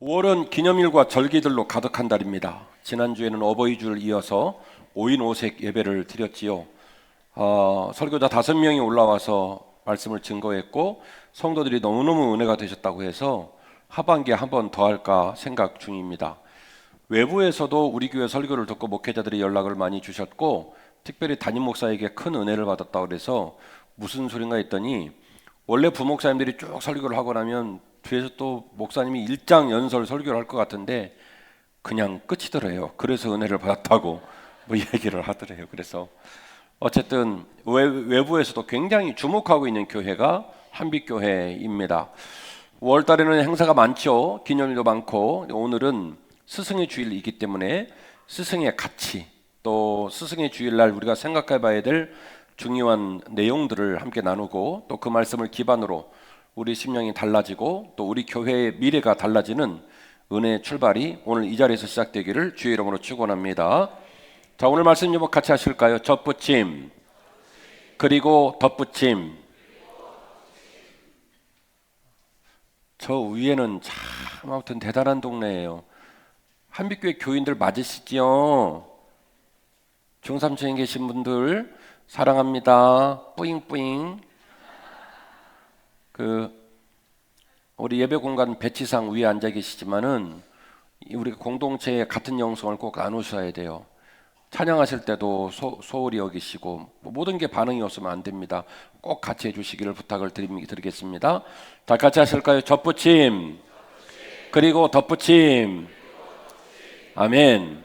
5월은 기념일과 절기들로 가득한 달입니다. 지난주에는 어버이주를 이어서 5인 5색 예배를 드렸지요. 설교자 5명이 올라와서 말씀을 증거했고 성도들이 너무너무 은혜가 되셨다고 해서 하반기에 한 번 더 할까 생각 중입니다. 외부에서도 우리 교회 설교를 듣고 목회자들이 연락을 많이 주셨고 특별히 담임 목사에게 큰 은혜를 받았다고 그래서 무슨 소린가 했더니 원래 부목사님들이 쭉 설교를 하고 나면 뒤에서 또 목사님이 일장 연설 설교를 할 것 같은데 그냥 끝이더래요. 그래서 은혜를 받았다고 뭐 얘기를 하더래요. 그래서 어쨌든 외부에서도 굉장히 주목하고 있는 교회가 한빛교회입니다. 5월 달에는 행사가 많죠. 기념일도 많고 오늘은 스승의 주일이기 때문에 스승의 가치 또 스승의 주일날 우리가 생각해 봐야 될 중요한 내용들을 함께 나누고 또 그 말씀을 기반으로 우리 심령이 달라지고 또 우리 교회의 미래가 달라지는 은혜의 출발이 오늘 이 자리에서 시작되기를 주의 이름으로 축원합니다. 자, 오늘 말씀 제목 같이 하실까요? 접붙임 그리고 덧붙임. 저 위에는 참 아무튼 대단한 동네예요. 한빛교회 교인들 맞으시지요? 중삼층에 계신 분들 사랑합니다. 뿌잉뿌잉. 우리 예배 공간 배치상 위에 앉아 계시지만은 우리 공동체의 같은 영성을 꼭 나누셔야 돼요. 찬양하실 때도 소홀히 여기시고 모든 게 반응이 없으면 안 됩니다. 꼭 같이 해주시기를 부탁을 드리겠습니다. 자, 같이 하실까요? 접붙임 그리고 덧붙임. 아멘.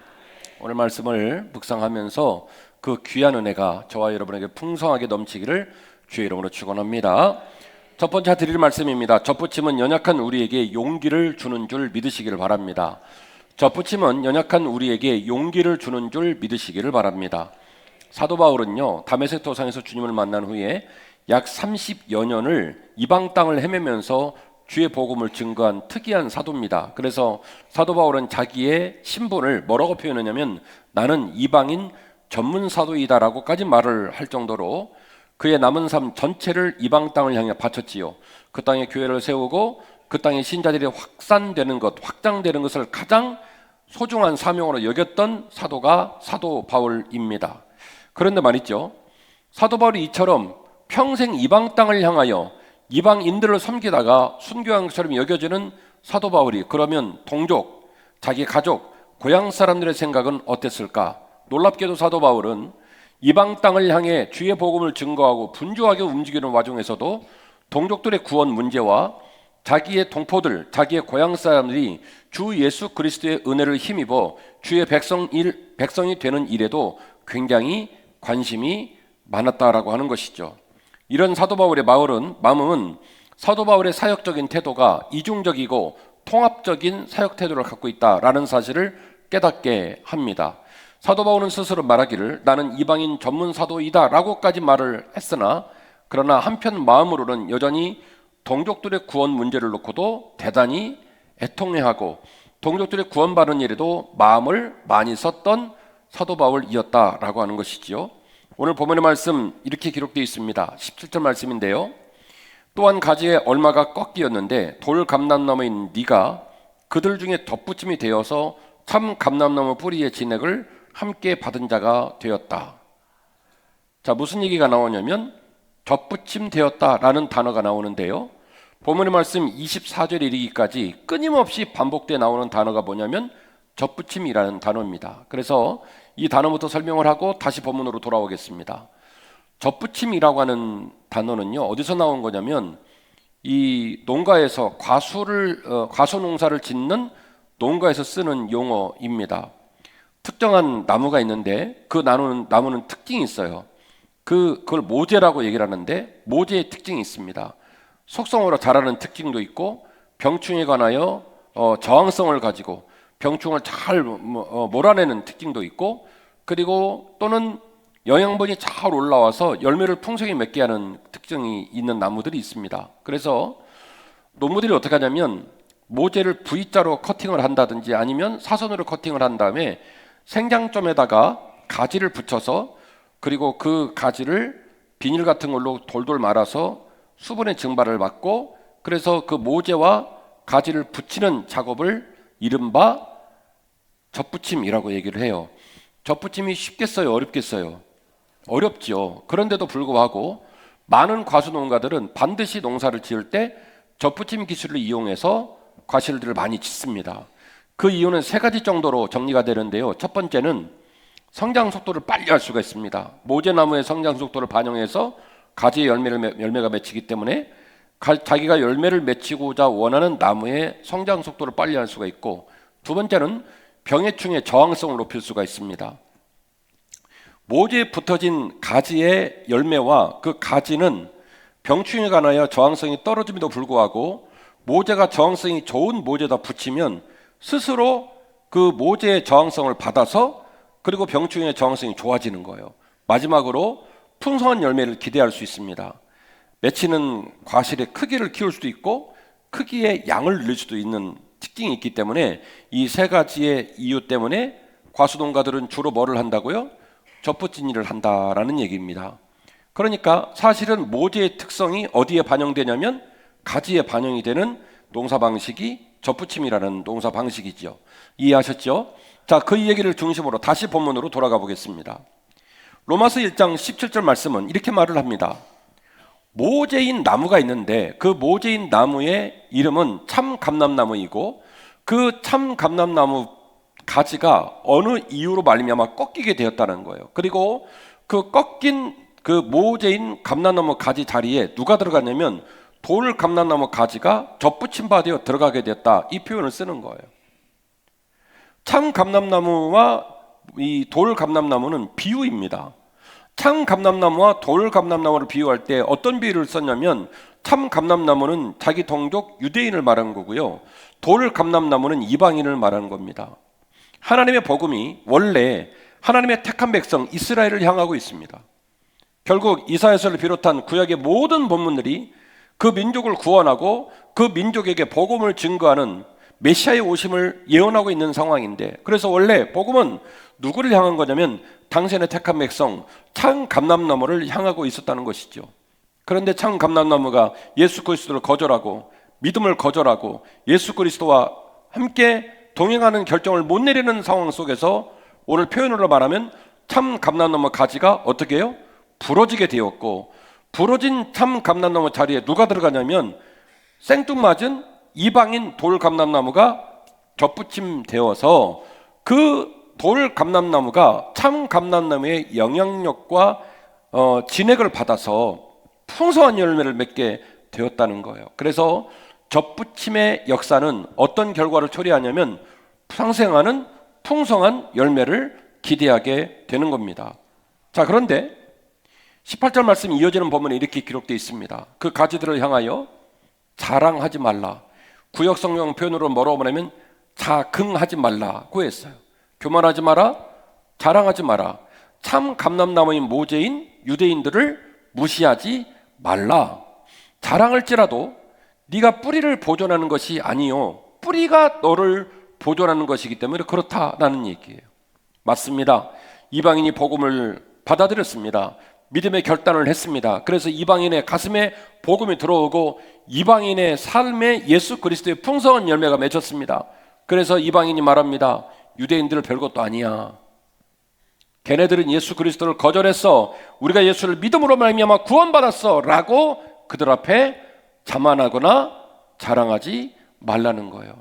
오늘 말씀을 묵상하면서 그 귀한 은혜가 저와 여러분에게 풍성하게 넘치기를 주의 이름으로 축원합니다. 첫 번째 드릴 말씀입니다. 접붙임은 연약한 우리에게 용기를 주는 줄 믿으시기를 바랍니다. 접붙임은 연약한 우리에게 용기를 주는 줄 믿으시기를 바랍니다. 사도 바울은요, 다메섹 도상에서 주님을 만난 후에 약 30여 년을 이방 땅을 헤매면서 주의 복음을 증거한 특이한 사도입니다. 그래서 사도 바울은 자기의 신분을 뭐라고 표현하냐면 나는 이방인 전문 사도이다라고까지 말을 할 정도로 그의 남은 삶 전체를 이방 땅을 향해 바쳤지요. 그 땅에 교회를 세우고 그 땅에 신자들이 확산되는 것, 확장되는 것을 가장 소중한 사명으로 여겼던 사도가 사도 바울입니다. 그런데 말이죠, 사도 바울이 이처럼 평생 이방 땅을 향하여 이방인들을 섬기다가 순교한 것처럼 여겨지는 사도 바울이 그러면 동족, 자기 가족, 고향 사람들의 생각은 어땠을까? 놀랍게도 사도 바울은 이방 땅을 향해 주의 복음을 증거하고 분주하게 움직이는 와중에서도 동족들의 구원 문제와 자기의 동포들, 자기의 고향 사람들이 주 예수 그리스도의 은혜를 힘입어 주의 백성이 되는 일에도 굉장히 관심이 많았다라고 하는 것이죠. 이런 사도 바울의 마음은 사도 바울의 사역적인 태도가 이중적이고 통합적인 사역 태도를 갖고 있다라는 사실을 깨닫게 합니다. 사도 바울은 스스로 말하기를 나는 이방인 전문 사도이다 라고까지 말을 했으나 그러나 한편 마음으로는 여전히 동족들의 구원 문제를 놓고도 대단히 애통해하고 동족들의 구원받는 일에도 마음을 많이 썼던 사도 바울이었다라고 하는 것이지요. 오늘 본문의 말씀 이렇게 기록되어 있습니다. 17절 말씀인데요. 또한 가지에 얼마가 꺾이었는데 돌 감람나무인 네가 그들 중에 덧붙임이 되어서 참 감람나무 뿌리의 진액을 함께 받은 자가 되었다. 자, 무슨 얘기가 나오냐면 덧붙임 되었다라는 단어가 나오는데요. 본문의 말씀 24절 이르기까지 끊임없이 반복되어 나오는 단어가 뭐냐면 덧붙임이라는 단어입니다. 그래서 이 단어부터 설명을 하고 다시 본문으로 돌아오겠습니다. 덧붙임이라고 하는 단어는요, 어디서 나온 거냐면 이 농가에서 과수 농사를 짓는 농가에서 쓰는 용어입니다. 특정한 나무가 있는데 그 나무는 특징이 있어요. 그걸 모재라고 얘기를 하는데 모재의 특징이 있습니다. 속성으로 자라는 특징도 있고 병충에 관하여 저항성을 가지고 병충을 잘 몰아내는 특징도 있고 그리고 또는 영양분이 잘 올라와서 열매를 풍성히 맺게 하는 특징이 있는 나무들이 있습니다. 그래서 농부들이 어떻게 하냐면 모재를 V자로 커팅을 한다든지 아니면 사선으로 커팅을 한 다음에 생장점에다가 가지를 붙여서 그리고 그 가지를 비닐 같은 걸로 돌돌 말아서 수분의 증발을 막고 그래서 그 모재와 가지를 붙이는 작업을 이른바 접붙임이라고 얘기를 해요. 접붙임이 쉽겠어요? 어렵겠어요? 어렵죠. 그런데도 불구하고 많은 과수 농가들은 반드시 농사를 지을 때 접붙임 기술을 이용해서 과실들을 많이 짓습니다. 그 이유는 세 가지 정도로 정리가 되는데요. 첫 번째는 성장 속도를 빨리 할 수가 있습니다. 모제나무의 성장 속도를 반영해서 가지의 열매가 맺히기 때문에 자기가 열매를 맺히고자 원하는 나무의 성장 속도를 빨리 할 수가 있고, 두 번째는 병해충의 저항성을 높일 수가 있습니다. 모지에 붙어진 가지의 열매와 그 가지는 병충해 관하여 저항성이 떨어짐에도 불구하고 모제가 저항성이 좋은 모제에다 붙이면 스스로 그 모제의 저항성을 받아서 그리고 병충해의 저항성이 좋아지는 거예요. 마지막으로 풍성한 열매를 기대할 수 있습니다. 맺히는 과실의 크기를 키울 수도 있고 크기의 양을 늘릴 수도 있는 특징이 있기 때문에 이 세 가지의 이유 때문에 과수농가들은 주로 뭐를 한다고요? 접붙임일을 한다라는 얘기입니다. 그러니까 사실은 모제의 특성이 어디에 반영되냐면 가지에 반영이 되는 농사 방식이 접붙임이라는 농사 방식이죠. 이해하셨죠? 자, 그 얘기를 중심으로 다시 본문으로 돌아가 보겠습니다. 로마서 1장 17절 말씀은 이렇게 말을 합니다. 모제인 나무가 있는데 그 모제인 나무의 이름은 참 감람나무이고 그 참 감람나무 가지가 어느 이유로 말미암아 꺾이게 되었다는 거예요. 그리고 그 꺾인 그 모제인 감람나무 가지 자리에 누가 들어갔냐면 돌 감람나무 가지가 접붙임 바되어 들어가게 되었다. 이 표현을 쓰는 거예요. 참 감람나무와 이 돌 감람나무는 비유입니다. 참 감람나무와 돌 감람나무를 비유할 때 어떤 비유를 썼냐면 참 감람나무는 자기 동족 유대인을 말하는 거고요. 돌 감람나무는 이방인을 말하는 겁니다. 하나님의 복음이 원래 하나님의 택한 백성 이스라엘을 향하고 있습니다. 결국 이사야서를 비롯한 구약의 모든 본문들이 그 민족을 구원하고 그 민족에게 복음을 증거하는 메시아의 오심을 예언하고 있는 상황인데, 그래서 원래 복음은 누구를 향한 거냐면 당신의 택한 백성 참 감람나무를 향하고 있었다는 것이죠. 그런데 참 감람나무가 예수 그리스도를 거절하고 믿음을 거절하고 예수 그리스도와 함께 동행하는 결정을 못 내리는 상황 속에서 오늘 표현으로 말하면 참 감람나무 가지가 어떻게 해요? 부러지게 되었고, 부러진 참 감람나무 자리에 누가 들어가냐면 생뚱맞은 이방인 돌 감람나무가 접붙임 되어서 그 돌 감람나무가 참 감람나무의 영향력과 진액을 받아서 풍성한 열매를 맺게 되었다는 거예요. 그래서 접붙임의 역사는 어떤 결과를 초래하냐면 상생하는 풍성한 열매를 기대하게 되는 겁니다. 자, 그런데 18절 말씀이 이어지는 본문에 이렇게 기록되어 있습니다. 그 가지들을 향하여 자랑하지 말라. 구역 성경 표현으로 뭐라고 말하면 자긍하지 말라고 했어요. 교만하지 마라, 자랑하지 마라. 참 감람나무인 모제인 유대인들을 무시하지 말라. 자랑할지라도 네가 뿌리를 보존하는 것이 아니요, 뿌리가 너를 보존하는 것이기 때문에 그렇다라는 얘기예요. 맞습니다. 이방인이 복음을 받아들였습니다. 믿음의 결단을 했습니다. 그래서 이방인의 가슴에 복음이 들어오고 이방인의 삶에 예수 그리스도의 풍성한 열매가 맺혔습니다. 그래서 이방인이 말합니다. 유대인들 별것도 아니야. 걔네들은 예수 그리스도를 거절했어. 우리가 예수를 믿음으로 말미암아 구원받았어 라고 그들 앞에 자만하거나 자랑하지 말라는 거예요.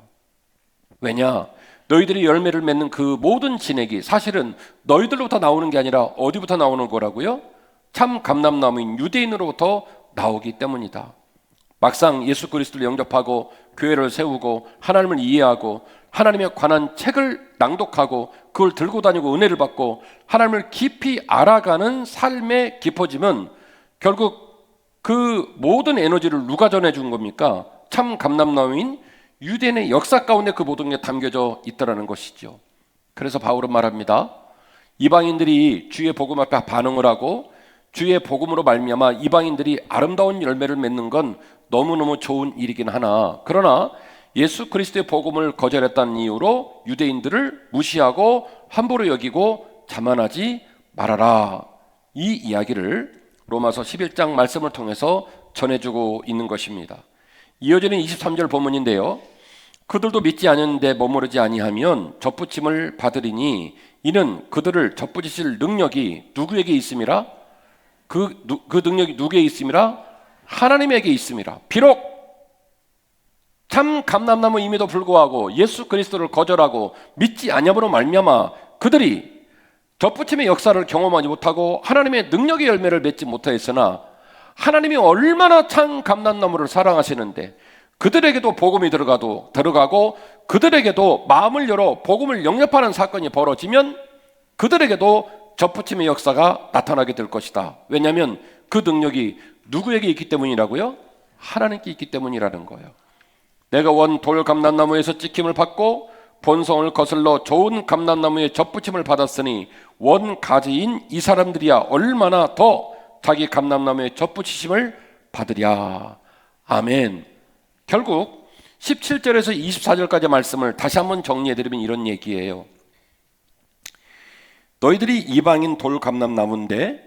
왜냐? 너희들이 열매를 맺는 그 모든 진액이 사실은 너희들로부터 나오는 게 아니라 어디부터 나오는 거라고요? 참 감람나무인 유대인으로부터 나오기 때문이다. 막상 예수 그리스도를 영접하고 교회를 세우고 하나님을 이해하고 하나님에 관한 책을 낭독하고 그걸 들고 다니고 은혜를 받고 하나님을 깊이 알아가는 삶의 깊어짐은 결국 그 모든 에너지를 누가 전해준 겁니까? 참 감람나무인 유대인의 역사 가운데 그 모든 게 담겨져 있다는 것이죠. 그래서 바울은 말합니다. 이방인들이 주의 복음 앞에 반응을 하고 주의 복음으로 말미암아 이방인들이 아름다운 열매를 맺는 건 너무너무 좋은 일이긴 하나, 그러나 예수 그리스도의 복음을 거절했다는 이유로 유대인들을 무시하고 함부로 여기고 자만하지 말아라. 이 이야기를 로마서 11장 말씀을 통해서 전해주고 있는 것입니다. 이어지는 23절 본문인데요, 그들도 믿지 않는데 머무르지 아니하면 접붙임을 받으리니 이는 그들을 접붙이실 능력이 누구에게 있음이라? 그 능력이 누구에게 있음이라? 하나님에게 있음이라. 비록 참 감람나무임에도 불구하고 예수 그리스도를 거절하고 믿지 아니함으로 말미암아 그들이 접붙임의 역사를 경험하지 못하고 하나님의 능력의 열매를 맺지 못하였으나 하나님이 얼마나 참 감람나무를 사랑하시는데 그들에게도 복음이 들어가고 그들에게도 마음을 열어 복음을 영접하는 사건이 벌어지면 그들에게도 접붙임의 역사가 나타나게 될 것이다. 왜냐하면 그 능력이 누구에게 있기 때문이라고요? 하나님께 있기 때문이라는 거예요. 내가 원 돌 감람나무에서 찍힘을 받고 본성을 거슬러 좋은 감람나무에 접붙임을 받았으니 원 가지인 이 사람들이야 얼마나 더 자기 감람나무에 접붙이심을 받으랴. 아멘. 결국 17절에서 24절까지 말씀을 다시 한번 정리해드리면 이런 얘기예요. 너희들이 이방인 돌 감람나무인데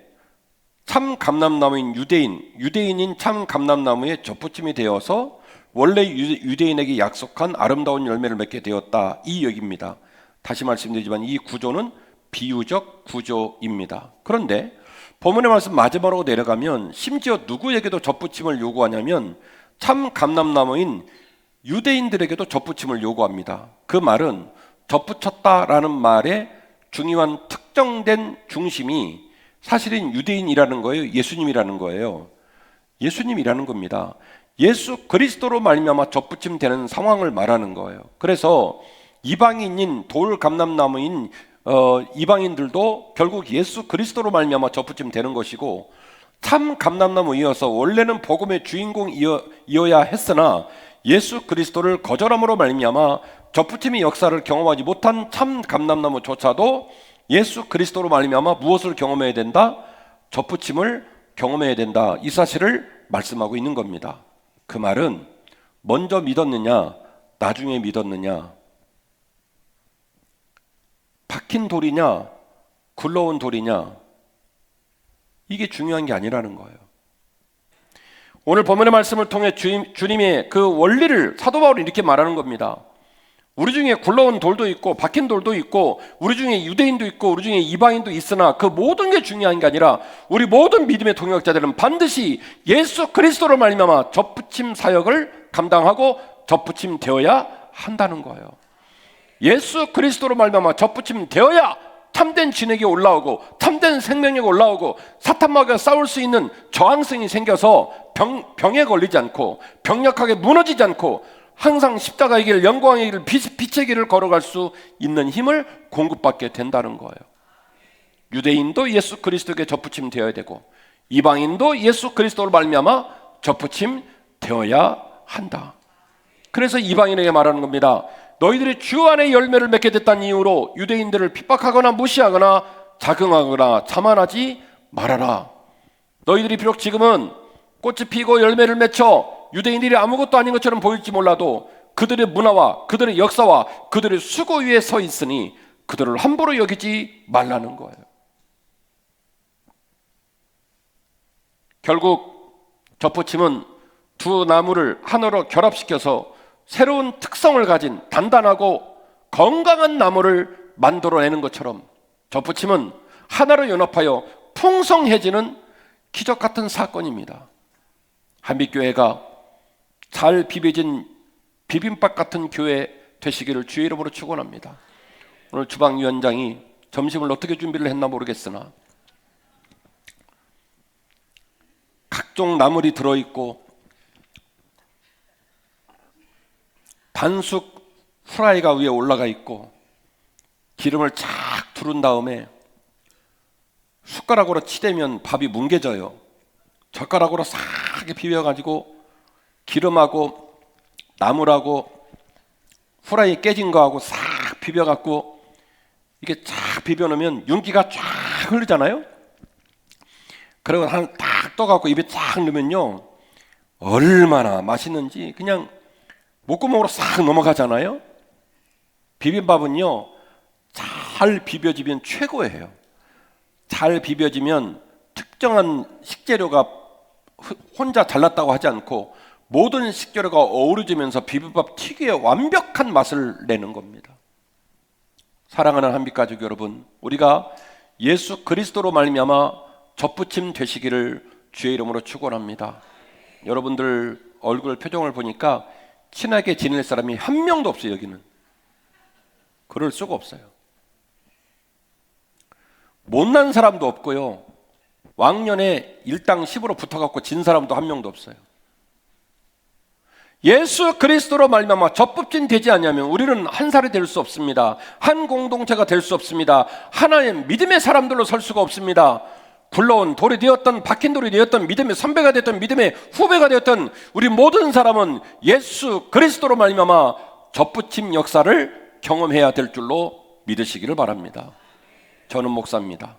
참 감람나무인 유대인인 참 감람나무에 접붙임이 되어서 원래 유대인에게 약속한 아름다운 열매를 맺게 되었다. 이 얘기입니다. 다시 말씀드리지만 이 구조는 비유적 구조입니다. 그런데 본문의 말씀 마지막으로 내려가면 심지어 누구에게도 접붙임을 요구하냐면 참 감람나무인 유대인들에게도 접붙임을 요구합니다. 그 말은 접붙였다라는 말의 중요한 특정된 중심이 사실은 유대인이라는 거예요. 예수님이라는 거예요. 예수님이라는 겁니다. 예수 그리스도로 말미암아 접붙임 되는 상황을 말하는 거예요. 그래서 이방인인 돌 감람나무인 이방인들도 결국 예수 그리스도로 말미암아 접붙임 되는 것이고 참 감람나무이어서 원래는 복음의 주인공이어야 했으나 예수 그리스도를 거절함으로 말미암아 접붙임의 역사를 경험하지 못한 참 감람나무조차도 예수 그리스도로 말미암아 무엇을 경험해야 된다? 접붙임을 경험해야 된다. 이 사실을 말씀하고 있는 겁니다. 그 말은 먼저 믿었느냐, 나중에 믿었느냐, 박힌 돌이냐, 굴러온 돌이냐, 이게 중요한 게 아니라는 거예요. 오늘 본문의 말씀을 통해 주님의 그 원리를 사도 바울이 이렇게 말하는 겁니다. 우리 중에 굴러온 돌도 있고 박힌 돌도 있고 우리 중에 유대인도 있고 우리 중에 이방인도 있으나 그 모든 게 중요한 게 아니라 우리 모든 믿음의 동역자들은 반드시 예수 그리스도로 말미암아 접붙임 사역을 감당하고 접붙임 되어야 한다는 거예요. 예수 그리스도로 말미암아 접붙임 되어야 참된 진액이 올라오고 참된 생명력이 올라오고 사탄마귀와 싸울 수 있는 저항성이 생겨서 병에 걸리지 않고 병력하게 무너지지 않고 항상 십자가의 길, 영광의 길, 빛의 길을 걸어갈 수 있는 힘을 공급받게 된다는 거예요. 유대인도 예수 그리스도에게 접붙임 되어야 되고 이방인도 예수 그리스도로 말미암아 접붙임 되어야 한다. 그래서 이방인에게 말하는 겁니다. 너희들이 주 안에 열매를 맺게 됐다는 이유로 유대인들을 핍박하거나 무시하거나 자긍하거나 자만하지 말아라. 너희들이 비록 지금은 꽃이 피고 열매를 맺혀 유대인들이 아무것도 아닌 것처럼 보일지 몰라도 그들의 문화와 그들의 역사와 그들의 수고 위에 서 있으니 그들을 함부로 여기지 말라는 거예요. 결국 접붙임은 두 나무를 하나로 결합시켜서 새로운 특성을 가진 단단하고 건강한 나무를 만들어내는 것처럼 접붙임은 하나로 연합하여 풍성해지는 기적 같은 사건입니다. 한빛교회가 잘 비벼진 비빔밥 같은 교회 되시기를 주의 이름으로 축원합니다. 오늘 주방위원장이 점심을 어떻게 준비를 했나 모르겠으나 각종 나물이 들어있고 반숙 후라이가 위에 올라가 있고 기름을 쫙 두른 다음에 숟가락으로 치대면 밥이 뭉개져요. 젓가락으로 싹 비벼가지고 기름하고 나물하고 후라이 깨진 거하고 싹 비벼갖고 이게 쫙 비벼놓으면 윤기가 쫙 흐르잖아요. 그리고 딱 떠갖고 입에 쫙 넣으면요 얼마나 맛있는지 그냥 목구멍으로 싹 넘어가잖아요. 비빔밥은요 잘 비벼지면 최고예요. 잘 비벼지면 특정한 식재료가 혼자 잘났다고 하지 않고 모든 식재료가 어우러지면서 비빔밥 특유의 완벽한 맛을 내는 겁니다. 사랑하는 한빛가족 여러분, 우리가 예수 그리스도로 말미암아 접붙임 되시기를 주의 이름으로 축원합니다. 여러분들 얼굴 표정을 보니까 친하게 지낼 사람이 한 명도 없어요. 여기는 그럴 수가 없어요. 못난 사람도 없고요, 왕년에 일당 10으로 붙어갖고 진 사람도 한 명도 없어요. 예수 그리스도로 말미암아 접붙임 되지 않으면 우리는 한 살이 될 수 없습니다. 한 공동체가 될 수 없습니다. 하나의 믿음의 사람들로 설 수가 없습니다. 굴러온 돌이 되었던, 박힌 돌이 되었던, 믿음의 선배가 되었던, 믿음의 후배가 되었던 우리 모든 사람은 예수 그리스도로 말미암아 접붙임 역사를 경험해야 될 줄로 믿으시기를 바랍니다. 저는 목사입니다.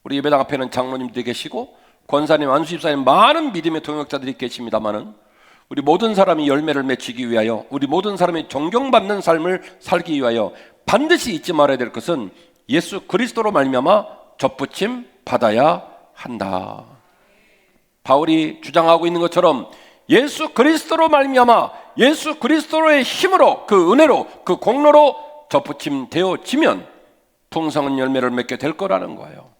우리 예배당 앞에는 장로님들이 계시고 권사님, 안수집사님, 많은 믿음의 동역자들이 계십니다마는 우리 모든 사람이 열매를 맺히기 위하여, 우리 모든 사람이 존경받는 삶을 살기 위하여 반드시 잊지 말아야 될 것은 예수 그리스도로 말미암아 접붙임 받아야 한다. 바울이 주장하고 있는 것처럼 예수 그리스도로 말미암아 예수 그리스도의 힘으로, 그 은혜로, 그 공로로 접붙임 되어지면 풍성한 열매를 맺게 될 거라는 거예요.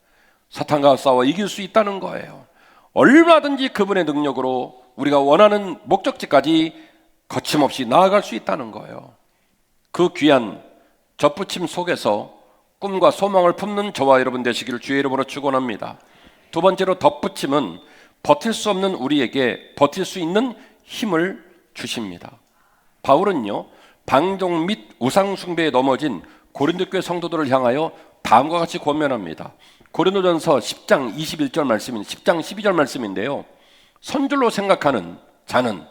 사탄과 싸워 이길 수 있다는 거예요. 얼마든지 그분의 능력으로 우리가 원하는 목적지까지 거침없이 나아갈 수 있다는 거예요. 그 귀한 접붙임 속에서 꿈과 소망을 품는 저와 여러분 되시기를 주의 이름으로 축원합니다. 두 번째로, 덧붙임은 버틸 수 없는 우리에게 버틸 수 있는 힘을 주십니다. 바울은요, 방종 및 우상 숭배에 넘어진 고린도 교회 성도들을 향하여 다음과 같이 권면합니다. 고린도전서 10장 21절 말씀인 10장 12절 말씀인데요, 선줄로 생각하는 자는,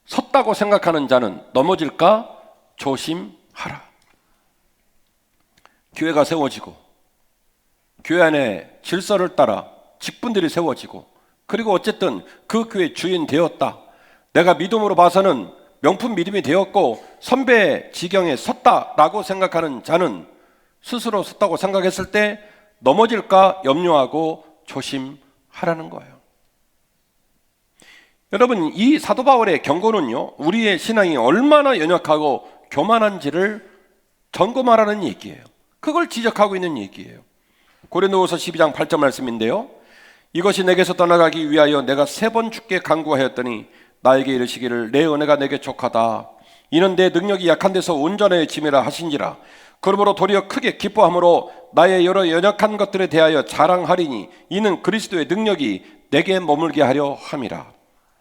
섰다고 생각하는 자는 넘어질까 조심하라. 교회가 세워지고 교회 안에 질서를 따라 직분들이 세워지고, 그리고 어쨌든 그 교회 주인 되었다, 내가 믿음으로 봐서는 명품 믿음이 되었고 선배 지경에 섰다라고 생각하는 자는 스스로 섰다고 생각했을 때 넘어질까 염려하고 조심하라는 거예요. 여러분, 이 사도 바울의 경고는요, 우리의 신앙이 얼마나 연약하고 교만한지를 점검하라는 얘기예요. 그걸 지적하고 있는 얘기예요. 고린도후서 12장 8절 말씀인데요, 이것이 내게서 떠나가기 위하여 내가 3번 주께 간구하였더니 나에게 이르시기를 내 은혜가 내게 족하다. 이는 내 능력이 약한 데서 온전하여 짐이라 하신지라. 그러므로 도리어 크게 기뻐함으로 나의 여러 연약한 것들에 대하여 자랑하리니 이는 그리스도의 능력이 내게 머물게 하려 함이라.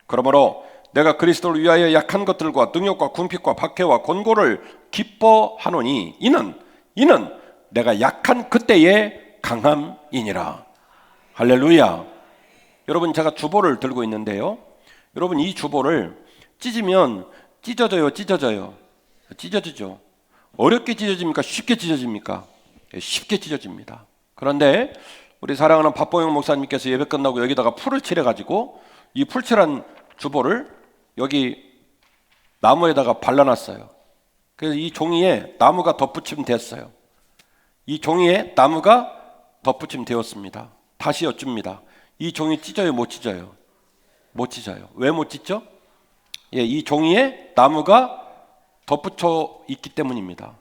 그러므로 내가 그리스도를 위하여 약한 것들과 능력과 궁핍과 박해와 곤고를 기뻐하노니 이는 내가 약한 그때의 강함이니라. 할렐루야. 여러분, 제가 주보를 들고 있는데요, 여러분, 이 주보를 찢으면 찢어져요? 찢어지죠. 어렵게 찢어집니까? 쉽게 찢어집니까? 쉽게 찢어집니다. 그런데 우리 사랑하는 박봉영 목사님께서 예배 끝나고 여기다가 풀을 칠해가지고 이 풀칠한 주보를 여기 나무에다가 발라놨어요. 그래서 이 종이에 나무가 덧붙임 됐어요. 이 종이에 나무가 덧붙임 되었습니다. 다시 여쭙니다. 이 종이 찢어요, 못 찢어요? 못 찢어요. 왜 못 찢죠? 이 종이에 나무가 덧붙여 있기 때문입니다.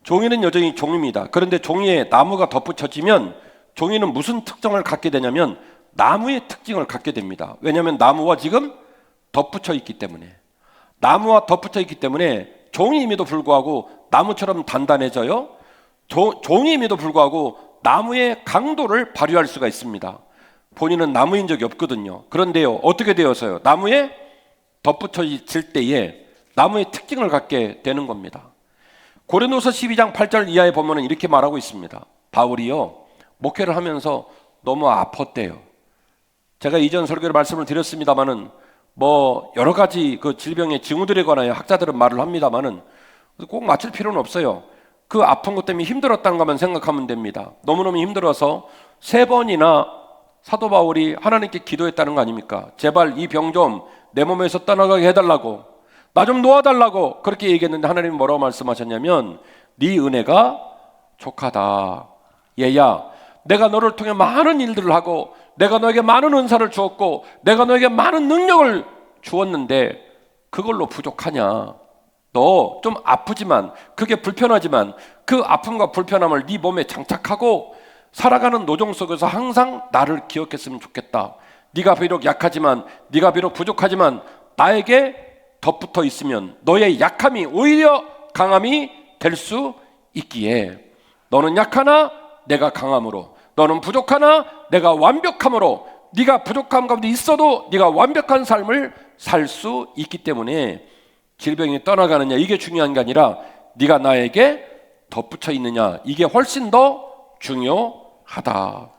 종이는 여전히 종입니다. 그런데 종이에 나무가 덧붙여지면 종이는 무슨 특징을 갖게 되냐면 나무의 특징을 갖게 됩니다. 왜냐하면 나무와 지금 덧붙여 있기 때문에, 나무와 덧붙여 있기 때문에 종이임에도 불구하고 나무처럼 단단해져요. 종이임에도 불구하고 나무의 강도를 발휘할 수가 있습니다. 본인은 나무인 적이 없거든요. 그런데요, 어떻게 되어서요? 나무에 덧붙여질 때에 나무의 특징을 갖게 되는 겁니다. 고린도서 12장 8절 이하에 보면 이렇게 말하고 있습니다. 바울이요, 목회를 하면서 너무 아팠대요. 제가 이전 설교를 말씀을 드렸습니다마는 여러 가지 그 질병의 징후들에 관하여 학자들은 말을 합니다마는 꼭 맞출 필요는 없어요. 그 아픈 것 때문에 힘들었다는 것만 생각하면 됩니다. 너무너무 힘들어서 3번이나 사도 바울이 하나님께 기도했다는 거 아닙니까? 제발 이 병 좀 내 몸에서 떠나가게 해달라고, 나 좀 놓아달라고 그렇게 얘기했는데 하나님이 뭐라고 말씀하셨냐면 네 은혜가 족하다. 얘야, 내가 너를 통해 많은 일들을 하고 내가 너에게 많은 은사를 주었고 내가 너에게 많은 능력을 주었는데 그걸로 부족하냐? 너 좀 아프지만, 그게 불편하지만 그 아픔과 불편함을 네 몸에 장착하고 살아가는 노정 속에서 항상 나를 기억했으면 좋겠다. 네가 비록 약하지만, 네가 비록 부족하지만 나에게 덧붙어 있으면 너의 약함이 오히려 강함이 될 수 있기에, 너는 약하나 내가 강함으로, 너는 부족하나 내가 완벽함으로, 네가 부족함 가운데 있어도 네가 완벽한 삶을 살 수 있기 때문에 질병이 떠나가느냐 이게 중요한 게 아니라 네가 나에게 덧붙여 있느냐, 이게 훨씬 더 중요하다.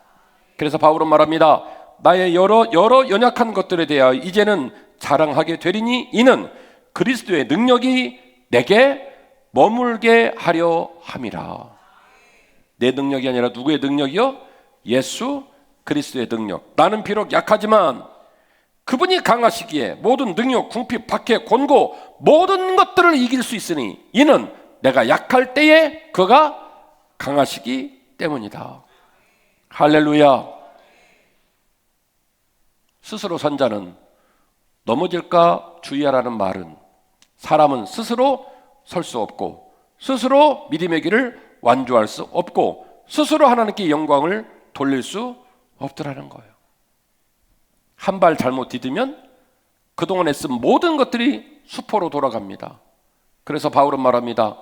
그래서 바울은 말합니다. 나의 여러 연약한 것들에 대하여 이제는 자랑하게 되리니 이는 그리스도의 능력이 내게 머물게 하려 함이라. 내 능력이 아니라 누구의 능력이요? 예수 그리스도의 능력. 나는 비록 약하지만 그분이 강하시기에 모든 능력, 궁핍, 박해, 곤고 모든 것들을 이길 수 있으니 이는 내가 약할 때에 그가 강하시기 때문이다. 할렐루야. 스스로 선 자는 넘어질까 주의하라는 말은, 사람은 스스로 설 수 없고 스스로 믿음의 길을 완주할 수 없고 스스로 하나님께 영광을 돌릴 수 없더라는 거예요. 한 발 잘못 디디면 그동안 애쓴 모든 것들이 수포로 돌아갑니다. 그래서 바울은 말합니다.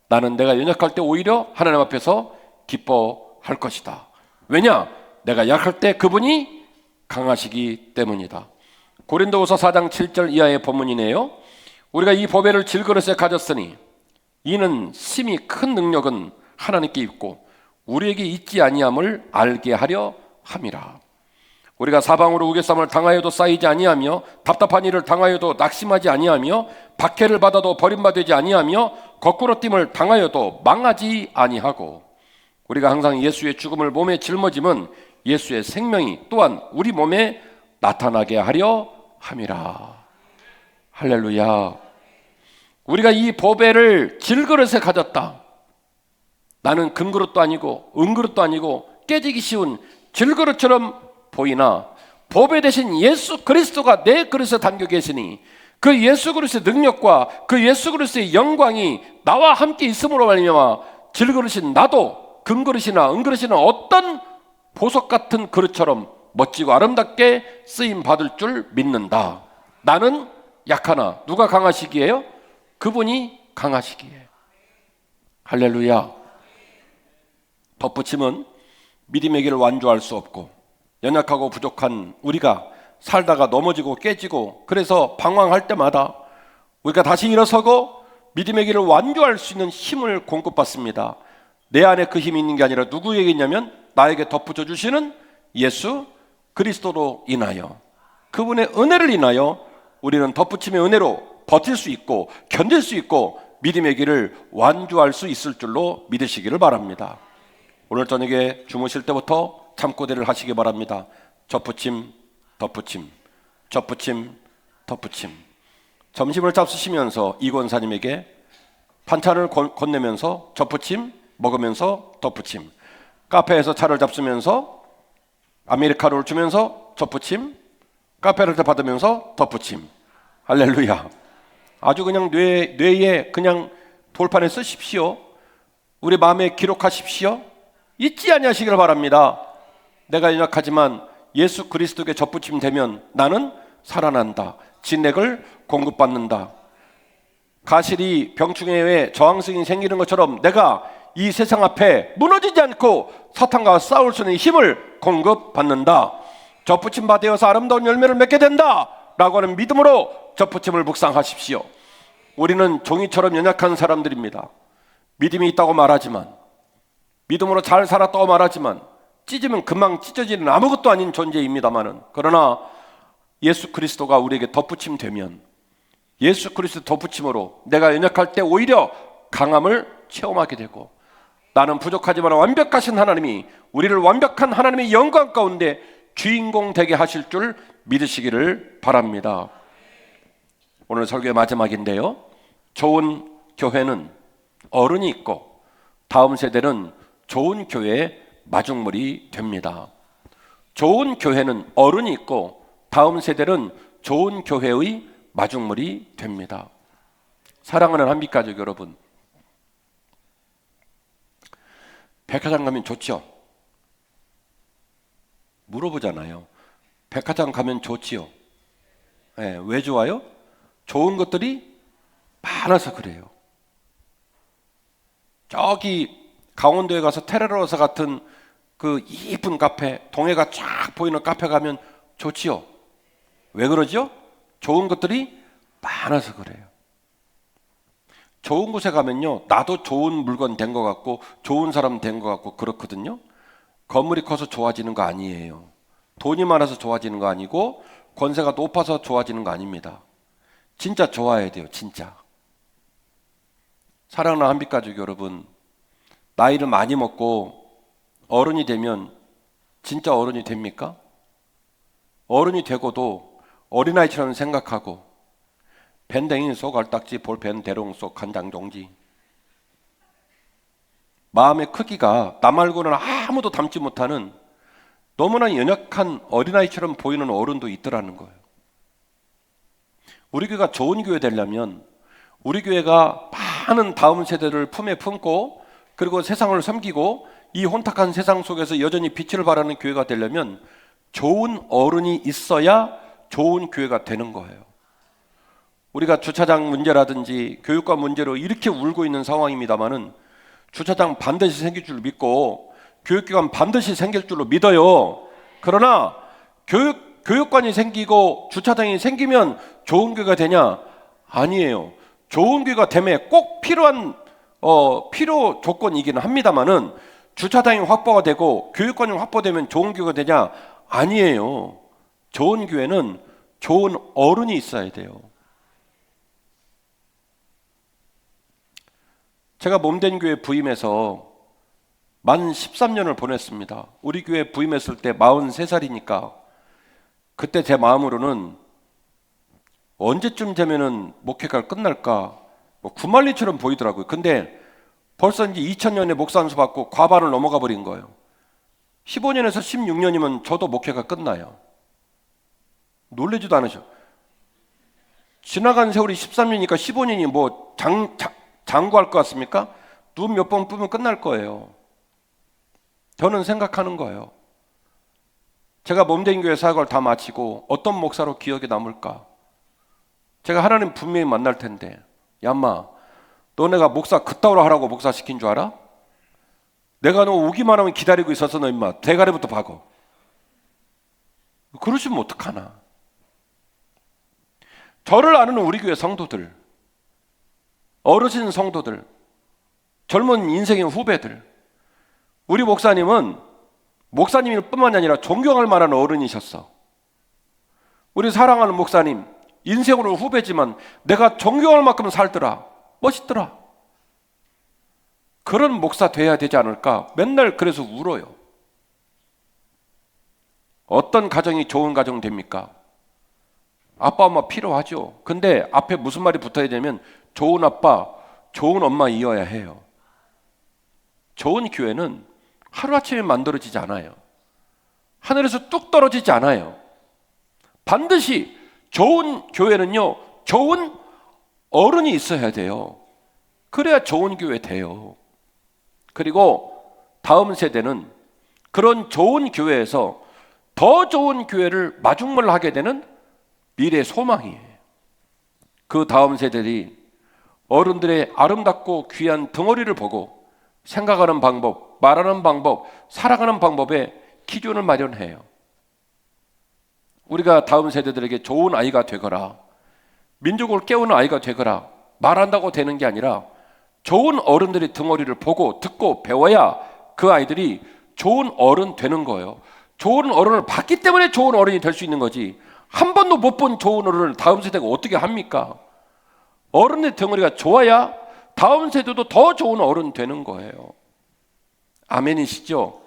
나는 내가 연약할 때 오히려 하나님 앞에서 기뻐할 것이다. 왜냐? 내가 약할 때 그분이 강하시기 때문이다. 고린도후서 4장 7절 이하의 본문이네요. 우리가 이 보배를 질그릇에 가졌으니 이는 심히 큰 능력은 하나님께 있고 우리에게 있지 아니함을 알게 하려 함이라. 우리가 사방으로 우겨쌈을 당하여도 쌓이지 아니하며 답답한 일을 당하여도 낙심하지 아니하며 박해를 받아도 버림받지 아니하며 거꾸로 됨을 당하여도 망하지 아니하고, 우리가 항상 예수의 죽음을 몸에 짊어짐은 예수의 생명이 또한 우리 몸에 나타나게 하려 함이라. 할렐루야. 우리가 이 보배를 질그릇에 가졌다. 나는 금그릇도 아니고 은그릇도 아니고 깨지기 쉬운 질그릇처럼 보이나 보배 대신 예수 그리스도가 내 그릇에 담겨 계시니 그 예수 그리스도의 능력과 그 예수 그리스도의 영광이 나와 함께 있음으로 말미암아 질그릇인 나도 금그릇이나 은그릇이나 어떤 보석 같은 그릇처럼 멋지고 아름답게 쓰임 받을 줄 믿는다. 나는 약하나 누가 강하시기에요? 그분이 강하시기에. 할렐루야. 덧붙임은 믿음의 길을 완주할 수 없고 연약하고 부족한 우리가 살다가 넘어지고 깨지고 그래서 방황할 때마다 우리가 다시 일어서고 믿음의 길을 완주할 수 있는 힘을 공급받습니다. 내 안에 그 힘이 있는 게 아니라 누구에게 있냐면 나에게 덧붙여 주시는 예수 그리스도로 인하여, 그분의 은혜를 인하여 우리는 덧붙임의 은혜로 버틸 수 있고 견딜 수 있고 믿음의 길을 완주할 수 있을 줄로 믿으시기를 바랍니다. 오늘 저녁에 주무실 때부터 잠꼬대를 하시기 바랍니다. 덧붙임, 덧붙임, 덧붙임, 덧붙임. 점심을 잡수시면서 이 권사님에게 반찬을 건네면서 덧붙임, 먹으면서 덧붙임. 카페에서 차를 잡수면서 아메리카노를 주면서 덧붙임, 카페를 받으면서 덧붙임. 할렐루야. 아주 그냥 뇌에 그냥 돌판에 쓰십시오. 우리 마음에 기록하십시오. 잊지 아니하시기를 바랍니다. 내가 연약하지만 예수 그리스도께 접붙임 되면 나는 살아난다. 진액을 공급받는다. 가실이 병충해에 의해 저항성이 생기는 것처럼 내가 이 세상 앞에 무너지지 않고 사탄과 싸울 수 있는 힘을 공급받는다. 접붙임 받아서 아름다운 열매를 맺게 된다 라고 하는 믿음으로 접붙임을 묵상하십시오. 우리는 종이처럼 연약한 사람들입니다. 믿음이 있다고 말하지만, 믿음으로 잘 살았다고 말하지만 찢으면 금방 찢어지는 아무것도 아닌 존재입니다만은, 그러나 예수 그리스도가 우리에게 덧붙임 되면 예수 그리스도 덧붙임으로 내가 연약할 때 오히려 강함을 체험하게 되고, 나는 부족하지만 완벽하신 하나님이 우리를 완벽한 하나님의 영광 가운데 주인공 되게 하실 줄 믿으시기를 바랍니다. 오늘 설교의 마지막인데요, 좋은 교회는 어른이 있고 다음 세대는 좋은 교회의 마중물이 됩니다. 좋은 교회는 어른이 있고 다음 세대는 좋은 교회의 마중물이 됩니다. 사랑하는 한빛가족 여러분, 백화점 가면 좋죠? 물어보잖아요. 백화점 가면 좋지요? 네, 왜 좋아요? 좋은 것들이 많아서 그래요. 저기 강원도에 가서 테레로사 같은 그 이쁜 카페, 동해가 쫙 보이는 카페 가면 좋지요? 왜 그러죠? 좋은 것들이 많아서 그래요. 좋은 곳에 가면요, 나도 좋은 물건 된 것 같고 좋은 사람 된 것 같고 그렇거든요. 건물이 커서 좋아지는 거 아니에요. 돈이 많아서 좋아지는 거 아니고 권세가 높아서 좋아지는 거 아닙니다. 진짜 좋아야 돼요, 진짜. 사랑하는 한빛가족 여러분, 나이를 많이 먹고 어른이 되면 진짜 어른이 됩니까? 어른이 되고도 어린아이처럼 생각하고 밴댕이 속 알딱지 볼펜 대롱 속 간장 종지, 마음의 크기가 나 말고는 아무도 담지 못하는 너무나 연약한 어린아이처럼 보이는 어른도 있더라는 거예요. 우리 교회가 좋은 교회 되려면 우리 교회가 많은 다음 세대를 품에 품고 그리고 세상을 섬기고 이 혼탁한 세상 속에서 여전히 빛을 발하는 교회가 되려면 좋은 어른이 있어야 좋은 교회가 되는 거예요. 우리가 주차장 문제라든지 교육과 문제로 이렇게 울고 있는 상황입니다마는 주차장 반드시 생길 줄 믿고 교육기관 반드시 생길 줄로 믿어요. 그러나 교육관이 생기고 주차장이 생기면 좋은 교회가 되냐? 아니에요. 좋은 교회가 되면 꼭 필요한 필요 조건이기는 합니다마는 주차장이 확보가 되고 교육관이 확보되면 좋은 교회가 되냐? 아니에요. 좋은 교회는 좋은 어른이 있어야 돼요. 제가 몸된 교회 부임해서 만 13년을 보냈습니다. 우리 교회 부임했을 때 43살이니까 그때 제 마음으로는 언제쯤 되면은 목회가 끝날까 구만리처럼 보이더라고요. 근데 벌써 이제 2000년에 목사 안수 받고 과반을 넘어가 버린 거예요. 15년에서 16년이면 저도 목회가 끝나요. 놀라지도 않으셔. 지나간 세월이 13년이니까 15년이 뭐 장구할 것 같습니까? 눈 몇 번 뜨면 끝날 거예요. 저는 생각하는 거예요. 제가 몸된 교회 사역을 다 마치고 어떤 목사로 기억에 남을까? 제가 하나님 분명히 만날 텐데, 야 인마, 너네가 목사 그따위로 하라고 목사 시킨 줄 알아? 내가 너 오기만 하면 기다리고 있어서 너 인마 대가리부터 박어. 그러시면 어떡하나? 저를 아는 우리 교회 성도들, 어르신 성도들, 젊은 인생의 후배들, 우리 목사님은 목사님일 뿐만 아니라 존경할 만한 어른이셨어. 우리 사랑하는 목사님, 인생으로 후배지만 내가 존경할 만큼 살더라. 멋있더라. 그런 목사 돼야 되지 않을까? 맨날 그래서 울어요. 어떤 가정이 좋은 가정 됩니까? 아빠 엄마 필요하죠. 근데 앞에 무슨 말이 붙어야 되면 좋은 아빠, 좋은 엄마이어야 해요. 좋은 교회는 하루아침에 만들어지지 않아요. 하늘에서 뚝 떨어지지 않아요. 반드시 좋은 교회는요, 좋은 어른이 있어야 돼요. 그래야 좋은 교회 돼요. 그리고 다음 세대는 그런 좋은 교회에서 더 좋은 교회를 마중물하게 되는 미래 소망이에요. 그 다음 세대들이 어른들의 아름답고 귀한 덩어리를 보고 생각하는 방법, 말하는 방법, 살아가는 방법에 기준을 마련해요. 우리가 다음 세대들에게 좋은 아이가 되거라, 민족을 깨우는 아이가 되거라 말한다고 되는 게 아니라 좋은 어른들의 덩어리를 보고 듣고 배워야 그 아이들이 좋은 어른 되는 거예요. 좋은 어른을 봤기 때문에 좋은 어른이 될 수 있는 거지, 한 번도 못 본 좋은 어른을 다음 세대가 어떻게 합니까? 어른의 덩어리가 좋아야 다음 세대도 더 좋은 어른 되는 거예요. 아멘이시죠?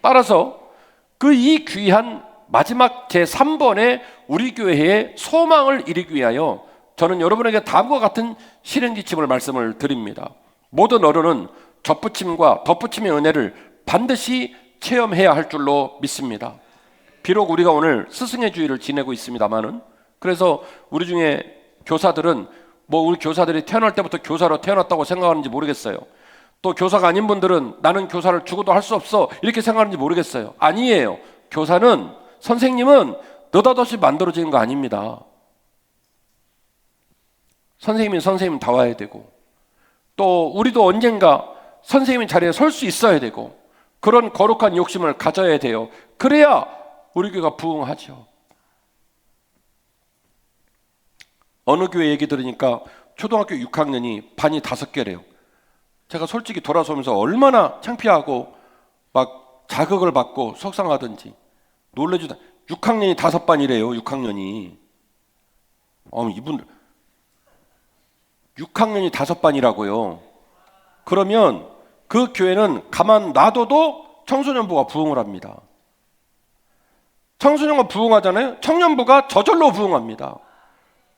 따라서 그 이 귀한 마지막 제3번의 우리 교회의 소망을 이루기 위하여 저는 여러분에게 다음과 같은 실행지침을 말씀을 드립니다. 모든 어른은 접붙임과 덧붙임의 은혜를 반드시 체험해야 할 줄로 믿습니다. 비록 우리가 오늘 스승의 주일을 지내고 있습니다만은, 그래서 우리 중에 교사들은 우리 교사들이 태어날 때부터 교사로 태어났다고 생각하는지 모르겠어요. 또 교사가 아닌 분들은 나는 교사를 죽어도 할 수 없어 이렇게 생각하는지 모르겠어요. 아니에요. 교사는, 선생님은 느닷없이 만들어지는 거 아닙니다. 선생님이 선생님다워야 되고, 또 우리도 언젠가 선생님의 자리에 설 수 있어야 되고, 그런 거룩한 욕심을 가져야 돼요. 그래야 우리 교회가 부흥하죠. 어느 교회 얘기 들으니까 초등학교 6학년이 반이 5개래요. 제가 솔직히 돌아서면서 얼마나 창피하고 막 자극을 받고 속상하든지 놀래주다. 6학년이 5반이래요. 6학년이. 이분들 6학년이 5반이라고요. 그러면 그 교회는 가만 놔둬도 청소년부가 부흥을 합니다. 청소년부가 부흥하잖아요. 청년부가 저절로 부흥합니다.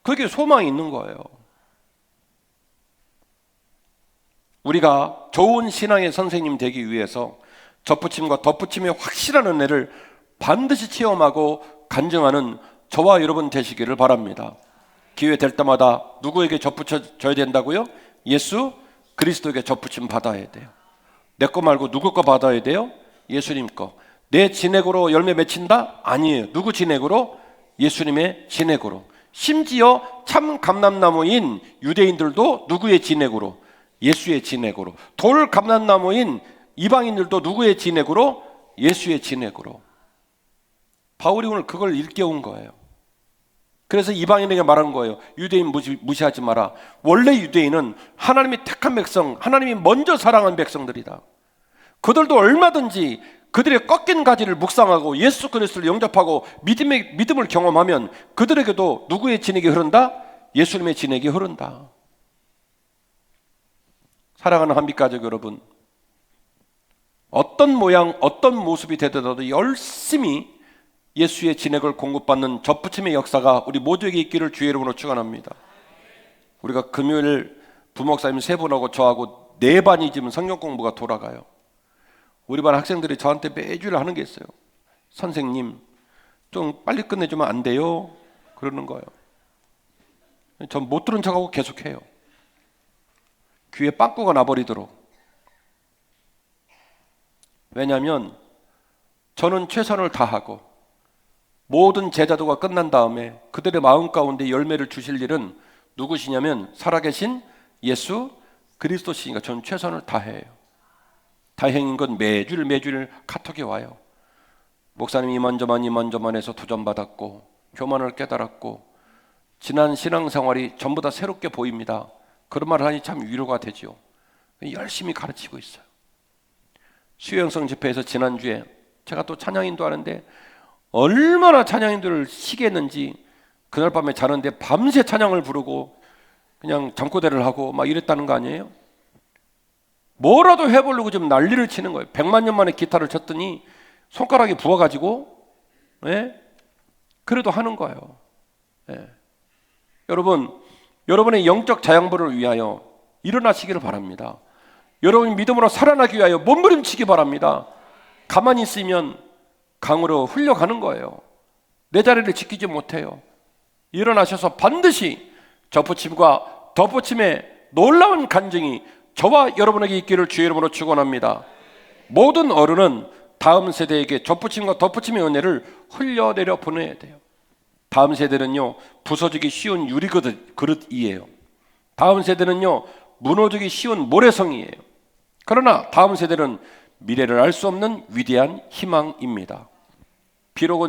그게 소망이 있는 거예요. 우리가 좋은 신앙의 선생님 되기 위해서 접붙임과 덧붙임의 확실한 은혜를 반드시 체험하고 간증하는 저와 여러분 되시기를 바랍니다. 기회 될 때마다 누구에게 접붙여져야 된다고요? 예수 그리스도에게 접붙임 받아야 돼요. 내 거 말고 누구 거 받아야 돼요? 예수님 거. 내 진액으로 열매 맺힌다? 아니에요. 누구 진액으로? 예수님의 진액으로. 심지어 참 감람나무인 유대인들도 누구의 진액으로? 예수의 진액으로. 돌 감람나무인 이방인들도 누구의 진액으로? 예수의 진액으로. 바울이 오늘 그걸 일깨운 거예요. 그래서 이방인에게 말한 거예요. 유대인 무시하지 마라. 원래 유대인은 하나님이 택한 백성, 하나님이 먼저 사랑한 백성들이다. 그들도 얼마든지 그들의 꺾인 가지를 묵상하고 예수 그리스도를 영접하고 믿음을 경험하면 그들에게도 누구의 진액이 흐른다? 예수님의 진액이 흐른다. 사랑하는 한빛가족 여러분, 어떤 모양, 어떤 모습이 되더라도 열심히 예수의 진액을 공급받는 접붙임의 역사가 우리 모두에게 있기를 주의 이름으로 축원합니다. 우리가 금요일 부목사님 3분하고 저하고 4반이 지금 성경 공부가 돌아가요. 우리 반 학생들이 저한테 매주일 하는 게 있어요. 선생님, 좀 빨리 끝내주면 안 돼요? 그러는 거예요. 전 못 들은 척하고 계속해요. 귀에 빵꾸가 나버리도록. 왜냐하면 저는 최선을 다하고 모든 제자도가 끝난 다음에 그들의 마음 가운데 열매를 주실 일은 누구시냐면 살아계신 예수 그리스도시니까 저는 최선을 다해요. 다행인 건 매주일 카톡이 와요. 목사님 이만저만 해서 도전받았고 교만을 깨달았고 지난 신앙생활이 전부 다 새롭게 보입니다. 그런 말을 하니 참 위로가 되죠. 열심히 가르치고 있어요. 수요형성 집회에서 지난주에 제가 또 찬양인도 하는데 얼마나 찬양인들을 시게 했는지 그날 밤에 자는데 밤새 찬양을 부르고 그냥 잠꼬대를 하고 막 이랬다는 거 아니에요? 뭐라도 해보려고 좀 난리를 치는 거예요. 100만 년 만에 기타를 쳤더니 손가락이 부어가지고 그래도 하는 거예요. 여러분의 영적 자양분을 위하여 일어나시기를 바랍니다. 여러분이 믿음으로 살아나기 위하여 몸부림치기 바랍니다. 가만히 있으면 강으로 흘려가는 거예요. 내 자리를 지키지 못해요. 일어나셔서 반드시 접붙임과 덧붙임의 놀라운 간증이 저와 여러분에게 있기를 주의 이름으로 축원합니다. 모든 어른은 다음 세대에게 접붙임과 덧붙임의 은혜를 흘려내려 보내야 돼요. 다음 세대는요, 부서지기 쉬운 유리그릇이에요. 다음 세대는요, 무너지기 쉬운 모래성이에요. 그러나 다음 세대는 미래를 알 수 없는 위대한 희망입니다. 비록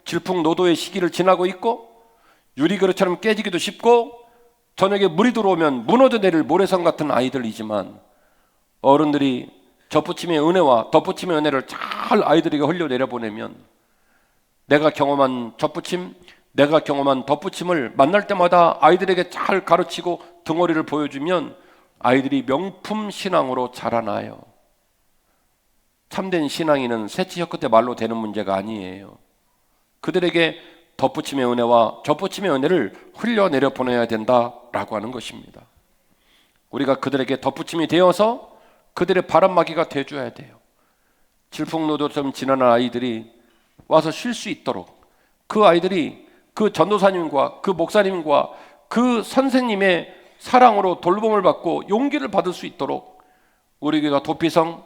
질풍노도의 시기를 지나고 있고 유리그릇처럼 깨지기도 쉽고 저녁에 물이 들어오면 무너져 내릴 모래성 같은 아이들이지만 어른들이 접붙임의 은혜와 덧붙임의 은혜를 잘 아이들에게 흘려내려 보내면 내가 경험한 접붙임, 내가 경험한 덧붙임을 만날 때마다 아이들에게 잘 가르치고 덩어리를 보여주면 아이들이 명품 신앙으로 자라나요. 참된 신앙인은 새치 혀끝에 말로 되는 문제가 아니에요. 그들에게 덧붙임의 은혜와 접붙임의 은혜를 흘려내려 보내야 된다라고 하는 것입니다. 우리가 그들에게 덧붙임이 되어서 그들의 바람막이가 돼줘야 돼요. 질풍노도처럼 지나는 아이들이 와서 쉴 수 있도록 그 아이들이 그 전도사님과 그 목사님과 그 선생님의 사랑으로 돌봄을 받고 용기를 받을 수 있도록 우리 교회가 도피성,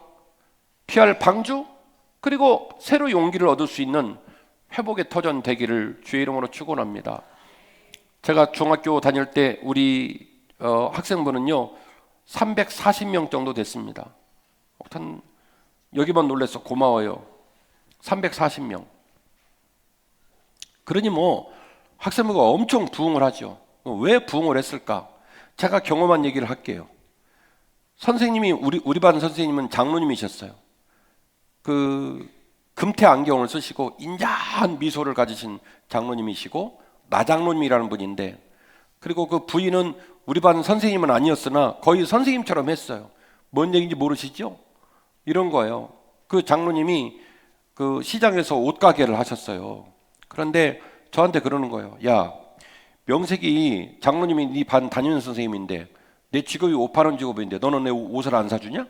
피할 방주, 그리고 새로 용기를 얻을 수 있는 회복의 터전 되기를 주의 이름으로 축원합니다. 제가 중학교 다닐 때 우리 학생부는요 340명 정도 됐습니다. 여기만 놀라서 고마워요. 340명. 그러니 뭐 학생부가 엄청 부흥을 하죠. 왜 부흥을 했을까? 제가 경험한 얘기를 할게요. 선생님이 우리 반 선생님은 장로님이셨어요. 그 금태 안경을 쓰시고 인자한 미소를 가지신 장로님이시고 나장로님이라는 분인데, 그리고 그 부인은 우리 반 선생님은 아니었으나 거의 선생님처럼 했어요. 뭔 얘기인지 모르시죠? 이런 거예요. 그 장로님이 그 시장에서 옷가게를 하셨어요. 그런데 저한테 그러는 거예요. 야, 명색이 장로님이 네 반 담임 선생님인데 내 직업이 옷 파는 직업인데 너는 내 옷을 안 사주냐?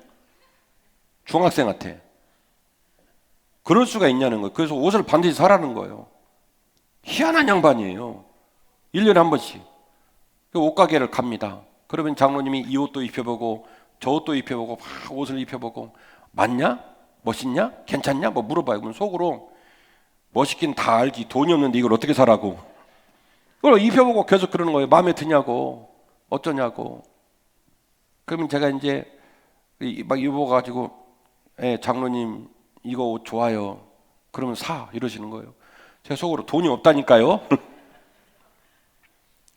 중학생한테. 그럴 수가 있냐는 거예요. 그래서 옷을 반드시 사라는 거예요. 희한한 양반이에요. 1년에 한 번씩 그 옷가게를 갑니다. 그러면 장로님이 이 옷도 입혀보고 저 옷도 입혀보고 막 옷을 입혀보고 맞냐? 멋있냐? 괜찮냐? 뭐 물어봐요. 그럼 속으로 멋있긴 다 알지, 돈이 없는데 이걸 어떻게 사라고. 그걸 입혀보고 계속 그러는 거예요. 마음에 드냐고, 어쩌냐고. 그러면 제가 이제 막 입어가지고 장로님 이거 옷 좋아요. 그러면 사, 이러시는 거예요. 제가 속으로 돈이 없다니까요.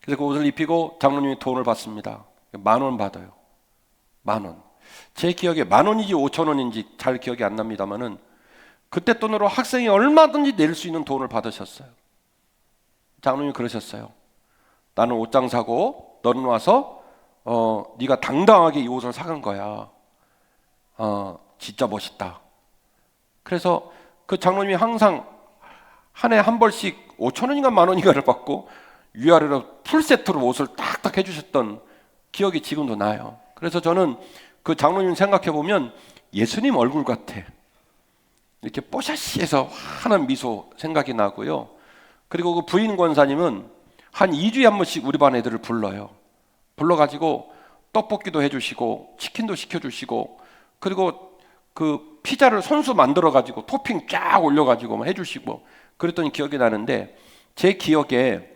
그래서 그 옷을 입히고 장로님이 돈을 받습니다. 10,000원 받아요. 10,000원. 제 기억에 10,000원인지 5,000원인지 잘 기억이 안 납니다만은 그때 돈으로 학생이 얼마든지 낼 수 있는 돈을 받으셨어요. 장로님이 그러셨어요. 나는 옷장 사고 너는 와서 네가 당당하게 이 옷을 사간 거야. 진짜 멋있다. 그래서 그 장로님이 항상 한 해 한 벌씩 5,000원인가 10,000원인가를 받고 위아래로 풀세트로 옷을 딱딱 해주셨던 기억이 지금도 나요. 그래서 저는 그 장로님 생각해 보면 예수님 얼굴 같아. 이렇게 뽀샤시해서 환한 미소 생각이 나고요. 그리고 그 부인 권사님은 한 2주에 한 번씩 우리 반 애들을 불러요. 불러가지고 떡볶이도 해주시고 치킨도 시켜주시고, 그리고 그 피자를 손수 만들어가지고 토핑 쫙 올려가지고 해주시고 그랬더니 기억이 나는데, 제 기억에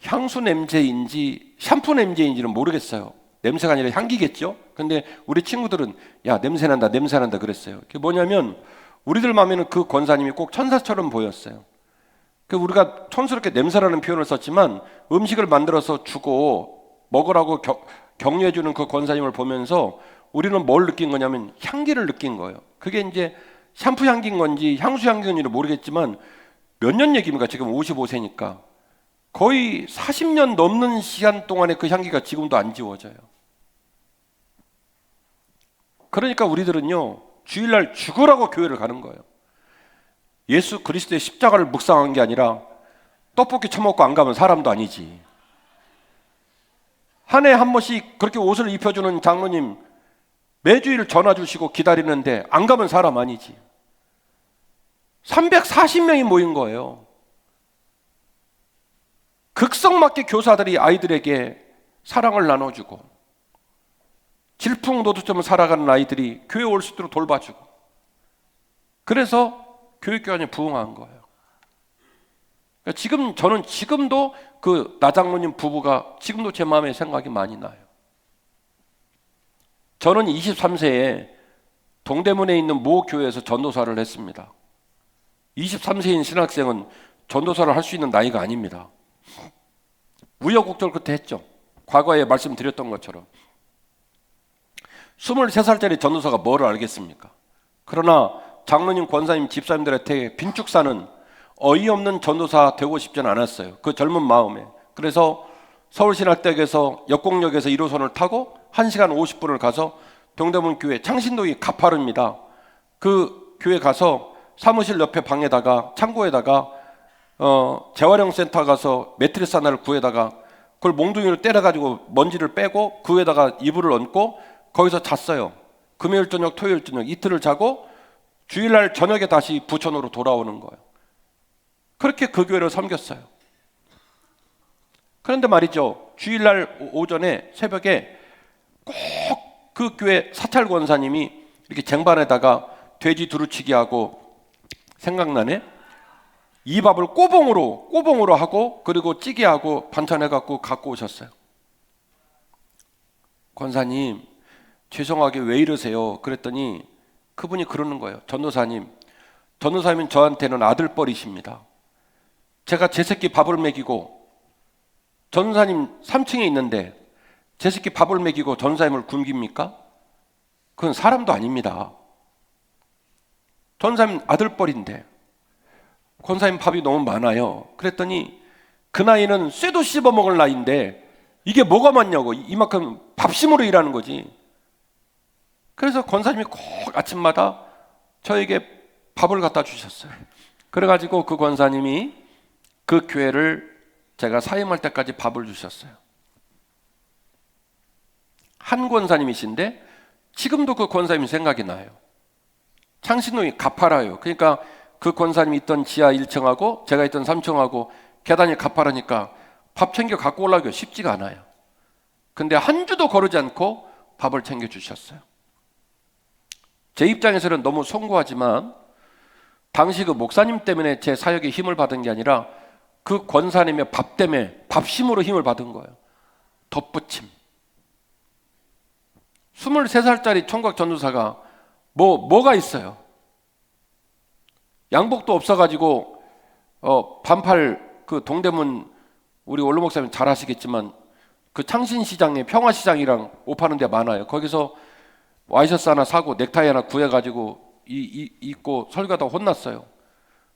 향수 냄새인지 샴푸 냄새인지는 모르겠어요. 냄새가 아니라 향기겠죠. 근데 우리 친구들은 야, 냄새난다 냄새난다 그랬어요. 그게 뭐냐면 우리들 마음에는 그 권사님이 꼭 천사처럼 보였어요. 그 우리가 촌스럽게 냄새라는 표현을 썼지만 음식을 만들어서 주고 먹으라고 격려해주는 그 권사님을 보면서 우리는 뭘 느낀 거냐면 향기를 느낀 거예요. 그게 이제 샴푸 향기인 건지 향수 향기인 건지는 모르겠지만 몇 년 얘기입니까? 지금 55세니까 거의 40년 넘는 시간 동안에 그 향기가 지금도 안 지워져요. 그러니까 우리들은요 주일날 죽으라고 교회를 가는 거예요. 예수 그리스도의 십자가를 묵상한 게 아니라 떡볶이 처먹고 안 가면 사람도 아니지. 한 해 한 번씩 그렇게 옷을 입혀주는 장로님 매주일 전화 주시고 기다리는데 안 가면 사람 아니지. 340명이 모인 거예요. 극성맞게 교사들이 아이들에게 사랑을 나눠주고 질풍노도점을 살아가는 아이들이 교회 올 수 있도록 돌봐주고, 그래서 교육기관이 부흥한 거예요. 그러니까 저는 지금도 그 나장로님 부부가 지금도 제 마음에 생각이 많이 나요. 저는 23세에 동대문에 있는 모 교회에서 전도사를 했습니다. 23세인 신학생은 전도사를 할 수 있는 나이가 아닙니다. 우여곡절 끝에 했죠. 과거에 말씀드렸던 것처럼 23살짜리 전도사가 뭐를 알겠습니까? 그러나 장로님, 권사님, 집사님들한테 빈축사는 어이없는 전도사 되고 싶지는 않았어요. 그 젊은 마음에. 그래서 서울신학대학에서 역곡역에서 1호선을 타고 1시간 50분을 가서 동대문 교회 창신동이 가파릅니다. 그 교회 가서 사무실 옆에 방에다가 창고에다가 재활용 센터 가서 매트리스 하나를 구해다가 그걸 몽둥이로 때려가지고 먼지를 빼고 그 위에다가 이불을 얹고 거기서 잤어요. 금요일 저녁, 토요일 저녁 이틀을 자고 주일날 저녁에 다시 부천으로 돌아오는 거예요. 그렇게 그 교회를 섬겼어요. 그런데 말이죠, 주일날 오전에 새벽에 꼭 그 교회 사찰 권사님이 이렇게 쟁반에다가 돼지 두루치기 하고, 생각나네, 이 밥을 꼬봉으로 하고, 그리고 찌개하고 반찬해갖고 갖고 오셨어요. 권사님, 죄송하게 왜 이러세요? 그랬더니 그분이 그러는 거예요. 전도사님은 저한테는 아들뻘이십니다. 제가 제 새끼 밥을 먹이고, 전도사님 3층에 있는데 제 새끼 밥을 먹이고 전도사님을 굶깁니까? 그건 사람도 아닙니다. 전도사님 아들뻘인데 권사님 밥이 너무 많아요. 그랬더니 그 나이는 쇠도 씹어 먹을 나이인데 이게 뭐가 많냐고, 이만큼 밥심으로 일하는 거지. 그래서 권사님이 꼭 아침마다 저에게 밥을 갖다 주셨어요. 그래가지고 그 권사님이 그 교회를 제가 사임할 때까지 밥을 주셨어요. 한 권사님이신데 지금도 그 권사님이 생각이 나요. 창신동이 가파라요. 그러니까 그 권사님이 있던 지하 1층하고 제가 있던 3층하고 계단이 가파르니까 밥 챙겨 갖고 올라오기가 쉽지가 않아요. 근데 한 주도 거르지 않고 밥을 챙겨 주셨어요. 제 입장에서는 너무 송구하지만 당시 그 목사님 때문에 제 사역에 힘을 받은 게 아니라 그 권사님의 밥 때문에, 밥심으로 힘을 받은 거예요. 덧붙임. 23살짜리 총각 전도사가 뭐가 있어요? 양복도 없어가지고 반팔, 그 동대문, 우리 원로 목사님 잘 아시겠지만 그 창신시장에 평화시장이랑 옷 파는 데 많아요. 거기서 와이셔츠 하나 사고 넥타이 하나 구해가지고 입고 설교하다가 혼났어요.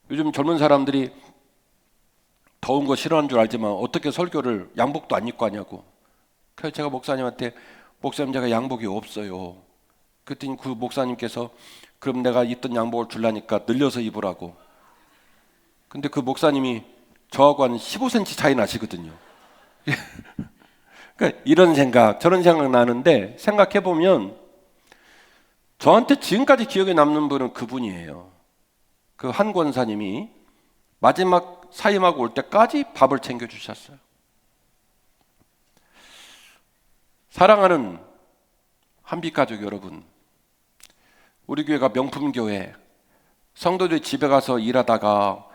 요즘 젊은 사람들이 더운 거 싫어하는 줄 알지만 어떻게 설교를 양복도 안 입고 하냐고. 그래서 제가 목사님한테, 목사님 제가 양복이 없어요. 그랬더니 그 목사님께서 그럼 내가 입던 양복을 줄라니까 늘려서 입으라고. 근데 그 목사님이 저하고 한 15cm 차이 나시거든요. 그러니까 이런 생각, 저런 생각 나는데 생각해보면 저한테 지금까지 기억에 남는 분은 그분이에요. 그 한 권사님이 마지막 사임하고 올 때까지 밥을 챙겨주셨어요. 사랑하는 한빛가족 여러분, 우리 교회가 명품교회, 성도들이 집에 가서 일하다가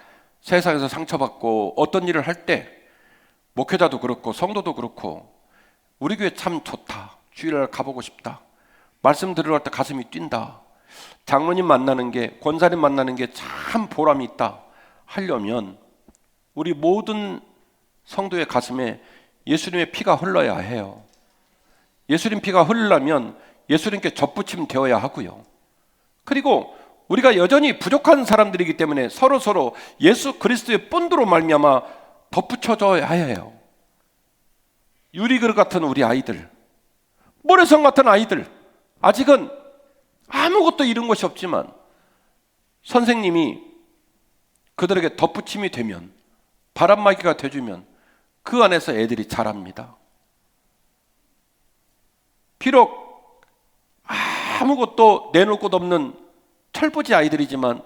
세상에서 상처받고 어떤 일을 할 때 목회자도 그렇고 성도도 그렇고 우리 교회 참 좋다, 주일날 가보고 싶다, 말씀 들으러 갈 때 가슴이 뛴다, 장로님 만나는 게, 권사님 만나는 게 참 보람이 있다 하려면 우리 모든 성도의 가슴에 예수님의 피가 흘러야 해요. 예수님 피가 흐르려면 예수님께 접붙임 되어야 하고요. 그리고 우리가 여전히 부족한 사람들이기 때문에 서로 예수 그리스도의 본드로 말미암아 덧붙여줘야 해요. 유리그릇 같은 우리 아이들, 모래성 같은 아이들, 아직은 아무것도 잃은 것이 없지만 선생님이 그들에게 덧붙임이 되면, 바람막이가 돼주면 그 안에서 애들이 자랍니다. 비록 아무것도 내놓을 것 없는 철부지 아이들이지만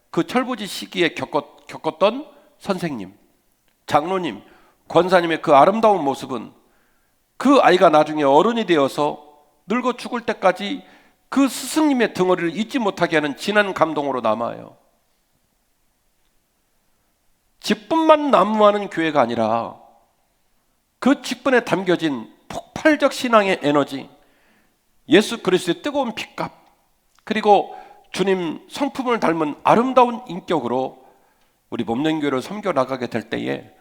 그 철부지 시기에 겪었던 선생님, 장로님, 권사님의 그 아름다운 모습은 그 아이가 나중에 어른이 되어서 늙어 죽을 때까지 그 스승님의 덩어리를 잊지 못하게 하는 진한 감동으로 남아요. 직분만 난무하는 교회가 아니라 그 직분에 담겨진 폭발적 신앙의 에너지, 예수 그리스도의 뜨거운 핏값, 그리고 주님 성품을 닮은 아름다운 인격으로 우리 몸된교회를 섬겨 나가게 될 때에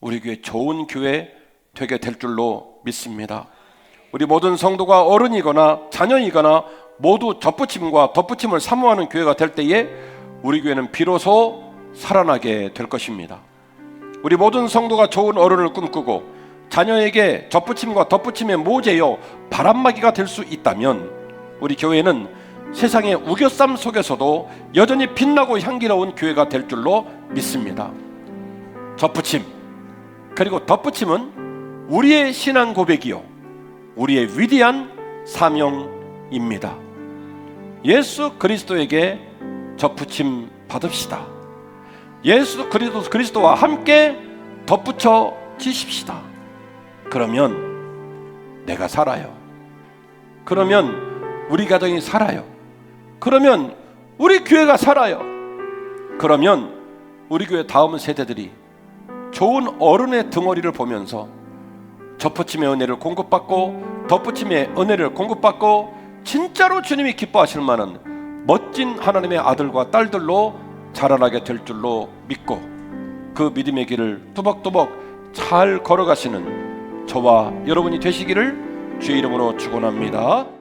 우리 교회 좋은 교회 되게 될 줄로 믿습니다. 우리 모든 성도가 어른이거나 자녀이거나 모두 접붙임과 덧붙임을 사모하는 교회가 될 때에 우리 교회는 비로소 살아나게 될 것입니다. 우리 모든 성도가 좋은 어른을 꿈꾸고 자녀에게 접붙임과 덧붙임의 모재요 바람막이가 될 수 있다면 우리 교회는 세상의 우겨쌈 속에서도 여전히 빛나고 향기로운 교회가 될 줄로 믿습니다. 접붙임, 그리고 덧붙임은 우리의 신앙 고백이요 우리의 위대한 사명입니다. 예수 그리스도에게 접붙임 받읍시다. 예수 그리스도와 함께 덧붙여 지십시다. 그러면 내가 살아요. 그러면 우리 가정이 살아요. 그러면 우리 교회가 살아요. 그러면 우리 교회 다음 세대들이 좋은 어른의 덩어리를 보면서 접붙임의 은혜를 공급받고 덧붙임의 은혜를 공급받고 진짜로 주님이 기뻐하실 만한 멋진 하나님의 아들과 딸들로 자라나게 될 줄로 믿고 그 믿음의 길을 뚜벅뚜벅 잘 걸어가시는 저와 여러분이 되시기를 주의 이름으로 축원합니다.